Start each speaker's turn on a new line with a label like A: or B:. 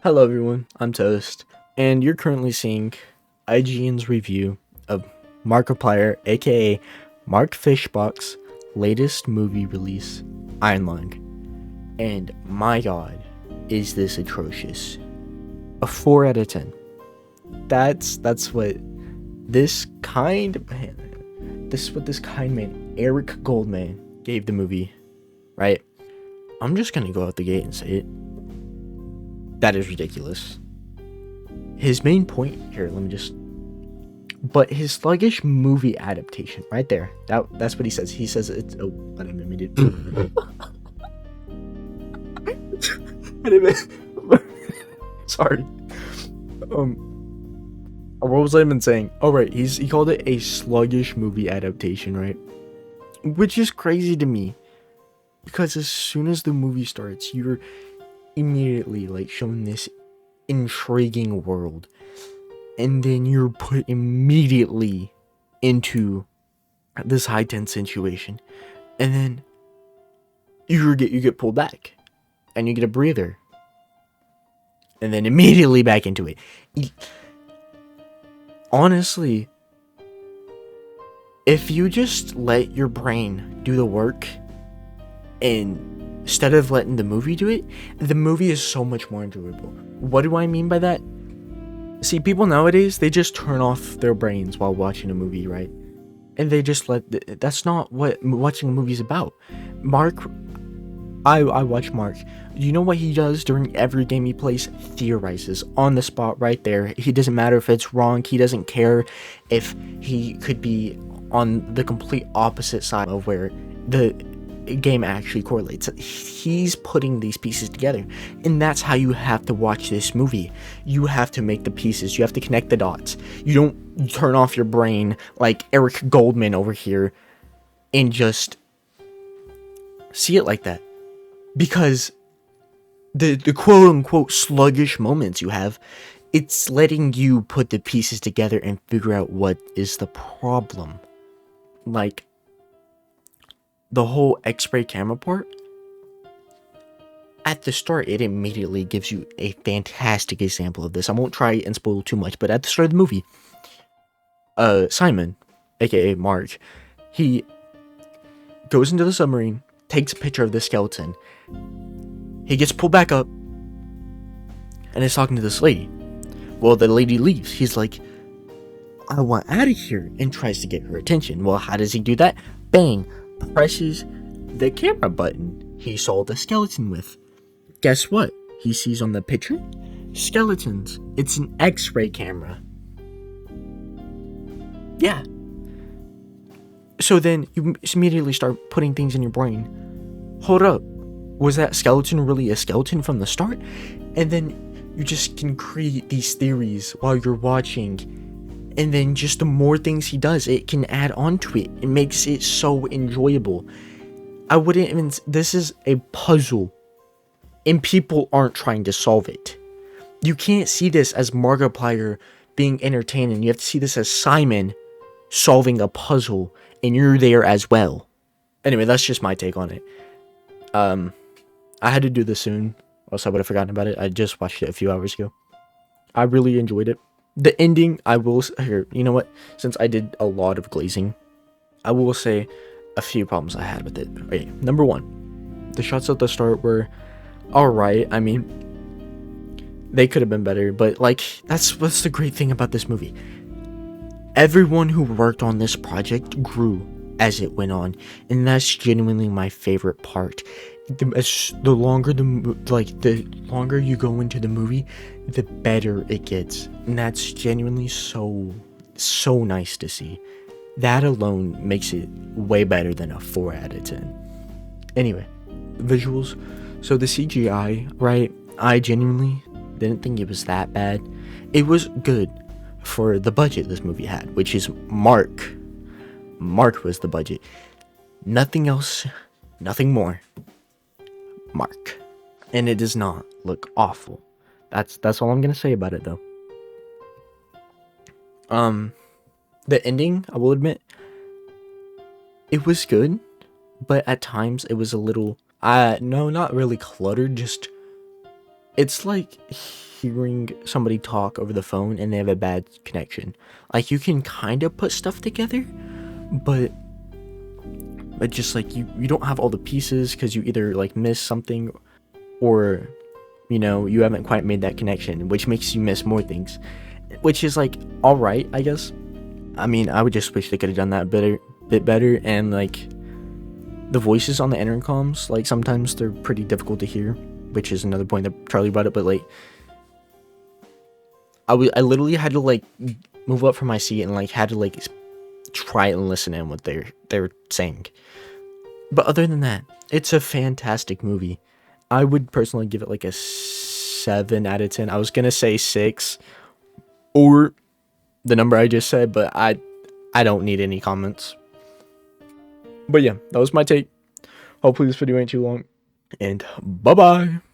A: Hello everyone, I'm Toast, and you're currently seeing IGN's review of Markiplier, aka Mark Fishbox's latest movie release, Iron Lung. And my god, is this atrocious. A 4 out of 10. That's what this kind man, Eric Goldman, gave the movie, right? I'm just gonna go out the gate and say it. That is ridiculous. His main point here, but his sluggish movie adaptation, right there. That's what he says. He says it's sorry. What was I even saying? Oh right, he called it a sluggish movie adaptation, right? Which is crazy to me, because as soon as the movie starts, you're immediately shown this intriguing world, and then you're put immediately into this high tense situation, and then you get pulled back, and you get a breather, and then immediately back into it. Honestly, if you just let your brain do the work instead of letting the movie do it, the movie is so much more enjoyable. What do I mean by that? See, people nowadays, they just turn off their brains while watching a movie, right? And they just that's not what watching a movie is about. I watch Mark. You know what he does during every game he plays? Theorizes on the spot right there. He doesn't matter if it's wrong. He doesn't care if he could be on the complete opposite side of where the game actually correlates. He's putting these pieces together, and that's how you have to watch this movie. You have to make the pieces. You have to connect the dots. You don't turn off your brain like Eric Goldman over here and just see it like that. Because the quote-unquote sluggish moments you have, it's letting you put the pieces together and figure out what is the problem. Like, the whole X-ray camera part, at the start, it immediately gives you a fantastic example of this. I won't try and spoil too much, but at the start of the movie, Simon, aka Mark, he goes into the submarine, takes a picture of the skeleton. He gets pulled back up and is talking to this lady. Well, the lady leaves. He's like, I want out of here, and tries to get her attention. Well, how does he do that? Bang! Presses the camera button he saw the skeleton with. Guess what? He sees on the picture? Skeletons. It's an X-ray camera. Yeah. So then you immediately start putting things in your brain. Hold up. Was that skeleton really a skeleton from the start? And then you just can create these theories while you're watching. And then just the more things he does, it can add on to it. It makes it so enjoyable. I wouldn't even... This is a puzzle, and people aren't trying to solve it. You can't see this as Markiplier being entertaining. You have to see this as Simon solving a puzzle, and you're there as well. Anyway, that's just my take on it. I had to do this soon, or else I would have forgotten about it. I just watched it a few hours ago. I really enjoyed it. The ending, I will... Here, you know what? Since I did a lot of glazing, I will say a few problems I had with it. Okay, number one, the shots at the start were alright. I mean, they could have been better, but that's what's the great thing about this movie. Everyone who worked on this project grew as it went on, and that's genuinely my favorite part. The longer you go into the movie, the better it gets, and that's genuinely so nice to see. That alone makes it way better than a 4 out of 10. Anyway, visuals. So the CGI, right? I genuinely didn't think it was that bad. It was good for the budget this movie had, which is Mark. Mark was the budget. Nothing else, nothing more. Mark. And it does not look awful. That's all I'm gonna say about it, though. The ending, I will admit, it was good, but at times it was a little, no, not really cluttered, just It's like hearing somebody talk over the phone and they have a bad connection. Like, you can kind of put stuff together, but just like you don't have all the pieces because you either like miss something, or you haven't quite made that connection, which makes you miss more things, which is like all right, I guess. I mean, I would just wish they could have done that bit better. And like the voices on the intercoms, like sometimes they're pretty difficult to hear, which is another point that Charlie brought up. But like I literally had to like move up from my seat and like had to like try and listen in what they're saying. But other than that, it's a fantastic movie. I would personally give it like a 7 out of 10. I was gonna say 6 or the number I just said, but I don't need any comments. But yeah, that was my take. Hopefully this video ain't too long, and bye bye.